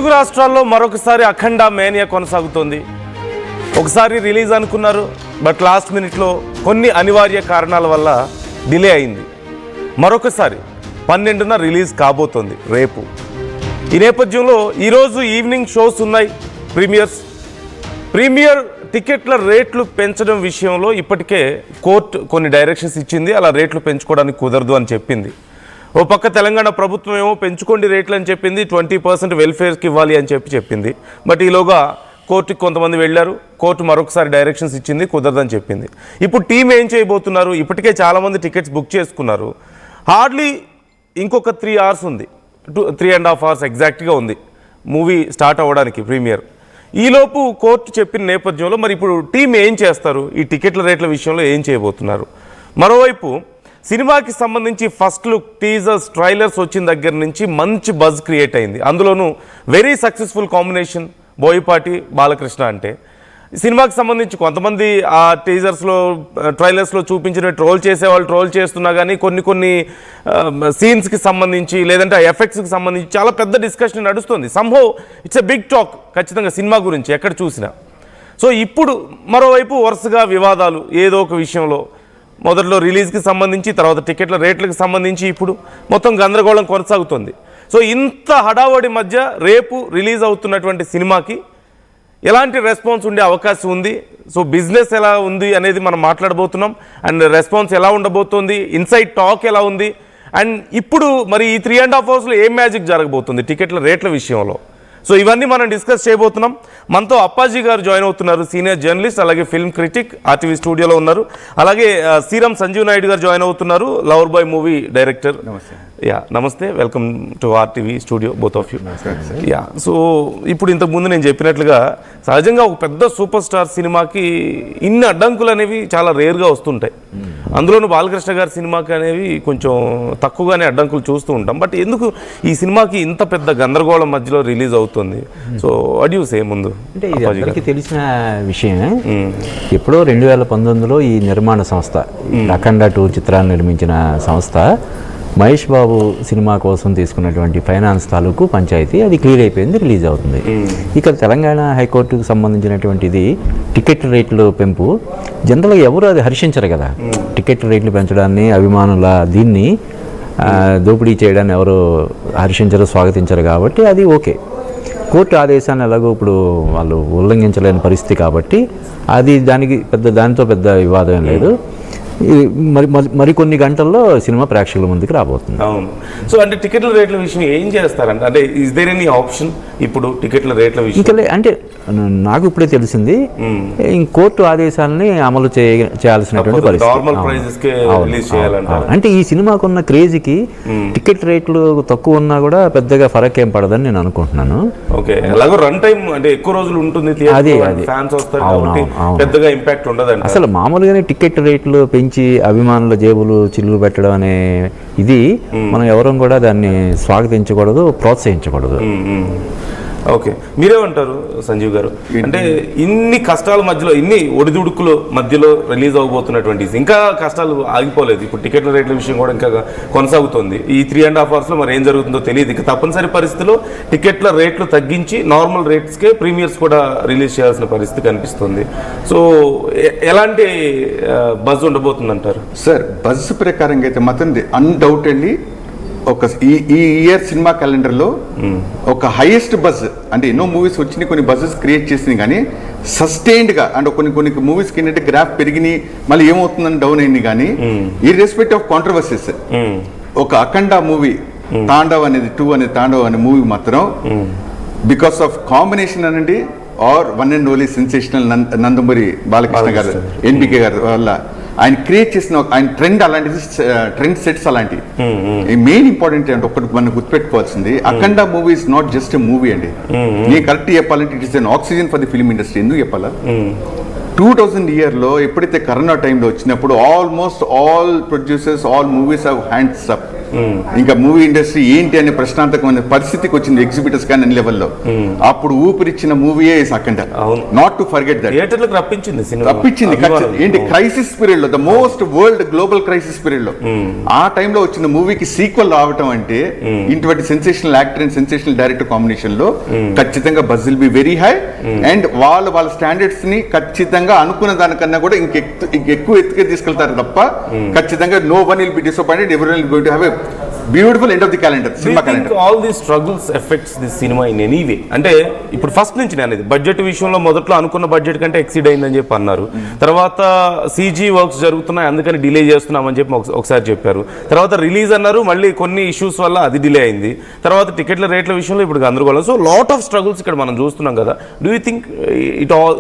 తెలుగు రాష్ట్రాల్లో మరొకసారి అఖండ మేనియా కొనసాగుతోంది. ఒకసారి రిలీజ్ అనుకున్నారు, బట్ లాస్ట్ మినిట్లో కొన్ని అనివార్య కారణాల వల్ల డిలే అయింది. మరొకసారి 12న రిలీజ్ కాబోతోంది రేపు. ఈ నేపథ్యంలో ఈరోజు ఈవినింగ్ షోస్ ఉన్నాయి. ప్రీమియర్ టికెట్ల రేట్లు పెంచడం విషయంలో ఇప్పటికే కోర్టు కొన్ని డైరెక్షన్స్ ఇచ్చింది. అలా రేట్లు పెంచుకోవడానికి కుదరదు అని చెప్పింది. ఓ పక్క తెలంగాణ ప్రభుత్వం ఏమో పెంచుకోండి రేట్లు అని చెప్పింది, 20% వెల్ఫేర్కి ఇవ్వాలి అని చెప్పింది. బట్ ఈలోగా కోర్టుకి కొంతమంది వెళ్ళారు. కోర్టు మరొకసారి డైరెక్షన్స్ ఇచ్చింది, కుదరదని చెప్పింది. ఇప్పుడు టీం ఏం చేయబోతున్నారు? ఇప్పటికే చాలామంది టికెట్స్ బుక్ చేసుకున్నారు. హార్డ్లీ ఇంకొక 3 hours ఉంది, 3.5 hours ఎగ్జాక్ట్గా ఉంది మూవీ స్టార్ట్ అవ్వడానికి ప్రీమియర్. ఈలోపు కోర్టు చెప్పిన నేపథ్యంలో మరి ఇప్పుడు టీం ఏం చేస్తారు? ఈ టికెట్ల రేట్ల విషయంలో ఏం చేయబోతున్నారు? మరోవైపు సినిమాకి సంబంధించి ఫస్ట్ లుక్, టీజర్స్, ట్రైలర్స్ వచ్చిన దగ్గర నుంచి మంచి బజ్ క్రియేట్ అయింది. అందులోనూ very successful combination Boyapati Balakrishna. అంటే సినిమాకి సంబంధించి కొంతమంది ఆ టీజర్స్లో, ట్రైలర్స్లో చూపించిన ట్రోల్ చేసేవాళ్ళు ట్రోల్ చేస్తున్నా కానీ కొన్ని సీన్స్కి సంబంధించి లేదంటే ఆ ఎఫెక్ట్స్కి సంబంధించి చాలా పెద్ద డిస్కషన్ నడుస్తుంది. Somehow it's a big talk ఖచ్చితంగా సినిమా గురించి ఎక్కడ చూసినా. సో ఇప్పుడు మరోవైపు వరుసగా వివాదాలు ఏదో ఒక విషయంలో, మొదట్లో రిలీజ్కి సంబంధించి, తర్వాత టికెట్ల రేట్లకు సంబంధించి ఇప్పుడు మొత్తం గందరగోళం కొనసాగుతుంది. సో ఇంత హడావడి మధ్య రేపు రిలీజ్ అవుతున్నటువంటి సినిమాకి ఎలాంటి రెస్పాన్స్ ఉండే అవకాశం ఉంది? సో బిజినెస్ ఎలా ఉంది అనేది మనం మాట్లాడబోతున్నాం. అండ్ రెస్పాన్స్ ఎలా ఉండబోతోంది, ఇన్సైడ్ టాక్ ఎలా ఉంది, అండ్ ఇప్పుడు మరి ఈ 3.5 hours ఏం మ్యాజిక్ జరగబోతుంది టికెట్ల రేట్ల విషయంలో? సో ఇవన్నీ మనం డిస్కస్ చేయబోతున్నాం. మనతో అప్పాజీ గారు జాయిన్ అవుతున్నారు, సీనియర్ జర్నలిస్ట్, అలాగే ఫిల్మ్ క్రిటిక్, ఆర్టీవీ స్టూడియోలో ఉన్నారు. అలాగే సీరం సంజీవ్ నాయుడు గారు జాయిన్ అవుతున్నారు, లవర్ బాయ్ మూవీ డైరెక్టర్. నమస్తే, welcome to RTV studio both of you. So ఇప్పుడు ఇంతకుముందు నేను చెప్పినట్లుగా సహజంగా ఒక పెద్ద సూపర్ స్టార్ సినిమాకి ఇన్ని అడ్డంకులు అనేవి చాలా రేర్గా వస్తుంటాయి. అందులోనూ బాలకృష్ణ గారి సినిమాకి అనేవి కొంచెం తక్కువగానే అడ్డంకులు చూస్తూ ఉంటాం. బట్ ఎందుకు ఈ సినిమాకి ఇంత పెద్ద గందరగోళం మధ్యలో రిలీజ్ అవుతుంది? సో వాట్ యు సే ముందు? అంటే ఇది అందరికీ తెలిసిన విషయమే. ఎప్పుడో 2019లో ఈ నిర్మాణ సంస్థ అఖండ 2 చిత్రాన్ని నిర్మించిన సంస్థ మహేష్ బాబు సినిమా కోసం తీసుకున్నటువంటి ఫైనాన్స్ తాలూకు పంచాయతీ అది క్లియర్ అయిపోయింది, రిలీజ్ అవుతుంది. ఇక తెలంగాణ హైకోర్టుకు సంబంధించినటువంటిది టికెట్ రేట్లు పెంపు. జనరల్గా ఎవరు అది హర్షించరు కదా, టికెట్ రేట్లు పెంచడాన్ని, అభిమానుల దీన్ని దోపిడీ చేయడాన్ని ఎవరు హర్షించరు, స్వాగతించరు. కాబట్టి అది ఓకే. కోర్టు ఆదేశాన్ని ఎలాగో ఇప్పుడు వాళ్ళు ఉల్లంఘించలేని పరిస్థితి కాబట్టి అది దానితో పెద్ద వివాదం లేదు. మరికొన్ని గంటల్లో సినిమా ప్రేక్షకుల ముందుకు రాబోతుంది. అవును. సో అంటే టికెట్ల రేట్ల విషయం ఏం చేస్తారంటే, అంటే ఇస్ దేర్ ఎనీ ఆప్షన్ ఇప్పుడు టికెట్ల రేట్ల విషయం? ఇంకా అంటే నాకు ఇప్పుడే తెలిసింది, కోర్టు ఆదేశాలని అమలు చేయాల్సినటువంటి పరిస్థితి. అంటే ఈ సినిమాకున్న క్రేజ్కి టికెట్ రేట్లు తక్కువ ఉన్నా కూడా పెద్దగా ఫరక్ ఏం పడదని నేను అనుకుంటున్నాను. రన్ టైం అంటే ఎక్కువ రోజులు ఉంటుంది, పెద్దగా ఇంపాక్ట్ ఉండదు. అసలు మామూలుగానే టికెట్ రేట్లు పెంచి అభిమానుల జేబులు చిల్లు పెట్టడం అనే ఇది మనం ఎవరం కూడా దాన్ని స్వాగతించకూడదు, ప్రోత్సహించకూడదు. ఓకే, మీరేమంటారు సంజీవ్ గారు? అంటే ఇన్ని కష్టాల మధ్యలో, ఇన్ని ఒడిదుడుకుల మధ్యలో రిలీజ్ అవబోతున్నటువంటి, ఇంకా కష్టాలు ఆగిపోలేదు. ఇప్పుడు టికెట్ల రేట్ల విషయం కూడా ఇంకా కొనసాగుతుంది. ఈ 3.5 hours మరి ఏం జరుగుతుందో తెలియదు. ఇక తప్పనిసరి పరిస్థితిలో టికెట్ల రేట్లు తగ్గించి నార్మల్ రేట్స్కే ప్రీమియర్స్ కూడా రిలీజ్ చేయాల్సిన పరిస్థితి కనిపిస్తుంది. సో ఎలాంటి బజ్ ఉండబోతుంది అంటారు? సార్, బజ్ ప్రకారంగా అయితే మాత్రం అన్డౌటెడ్లీ ఈ ఇయర్ సినిమా క్యాలెండర్లో ఒక హైయెస్ట్ బజ్, అంటే ఎన్నో మూవీస్ వచ్చినాయి, కొన్ని బజెస్ క్రియేట్ చేసినాయి, కానీ సస్టైన్డ్గా అంటే కొన్ని మూవీస్కి ఏంటంటే గ్రాఫ్ పెరిగినాయి, మళ్ళీ ఏమవుతుందని డౌన్ అయింది. కానీ ఇర్రెస్పెక్ట్ ఆఫ్ కాంట్రవర్సీస్, ఒక అఖండ మూవీ తాండవ్ అనేది 2 అనే తాండవ్ అనే మూవీ మాత్రం బికాస్ ఆఫ్ కాంబినేషన్ అనండి or one and only sensational Nandamuri Balakrishna garu, NBK గారు వల్ల ఆయన క్రియేట్ చేసిన ఆయన ట్రెండ్ అలాంటిది, ట్రెండ్ సెట్స్ అలాంటివి. మెయిన్ ఇంపార్టెంట్ అంటే ఒకటి మనం గుర్తుపెట్టుకోవాల్సింది, Akhanda movie is not just a movie అండి. నేను కరెక్ట్ చెప్పాలంటే it is an oxygen for the film industry. ఎందుకు చెప్పాలా? 2000 ఇయర్లో ఎప్పుడైతే కరోనా టైంలో వచ్చినప్పుడు almost all producers, all movies have hands up. ఇంకా మూవీ ఇండస్ట్రీ ఏంటి అనే ప్రశ్నార్థకమైన పరిస్థితికి వచ్చింది ఎగ్జిబిటర్స్ కానీ అన్ని లెవెల్లో. అప్పుడు ఊపిరిచ్చిన మూవీయే Akhanda. Not to forget that. థియేటర్లకు రప్పించింది సినిమా, తప్పించింది. ఏంటి క్రైసిస్ పీరియడ్ లో, the most world global crisis period లో ఆ టైంలో వచ్చిన మూవీకి సీక్వెల్ రావటం అంటే ఇటువంటి sensational actor and sensational director combination లో ఖచ్చితంగా buzz will be very high. And వాళ్ళ స్టాండర్డ్స్ ని ఖచ్చితంగా అనుకున్న దానికన్నా కూడా ఇంకెక్కువ ఎత్తుకే తీసుకెళ్తారు తప్ప ఖచ్చితంగా no one will be disappointed. Every one going to have a beautiful end of the calendar, cinema calendar. All these struggles effects this cinema in any way? అంటే ఇప్పుడు ఫస్ట్ నుంచి నేను బడ్జెట్ విషయంలో మొదట్లో అనుకున్న బడ్జెట్ కంటే ఎక్సీడ్ అయిందని చెప్పి అన్నారు. తర్వాత సీజీ వర్క్స్ జరుగుతున్నాయి అందుకని డిలే చేస్తున్నామని చెప్పి ఒకసారి చెప్పారు. తర్వాత రిలీజ్ అన్నారు, మళ్ళీ కొన్ని ఇష్యూస్ వల్ల అది డిలే అయింది. తర్వాత టికెట్ల రేట్ల విషయంలో ఇప్పుడు గందరగోళం. సో లాట్ ఆఫ్ స్ట్రగుల్స్ ఇక్కడ మనం చూస్తున్నాం కదా. Do you think it all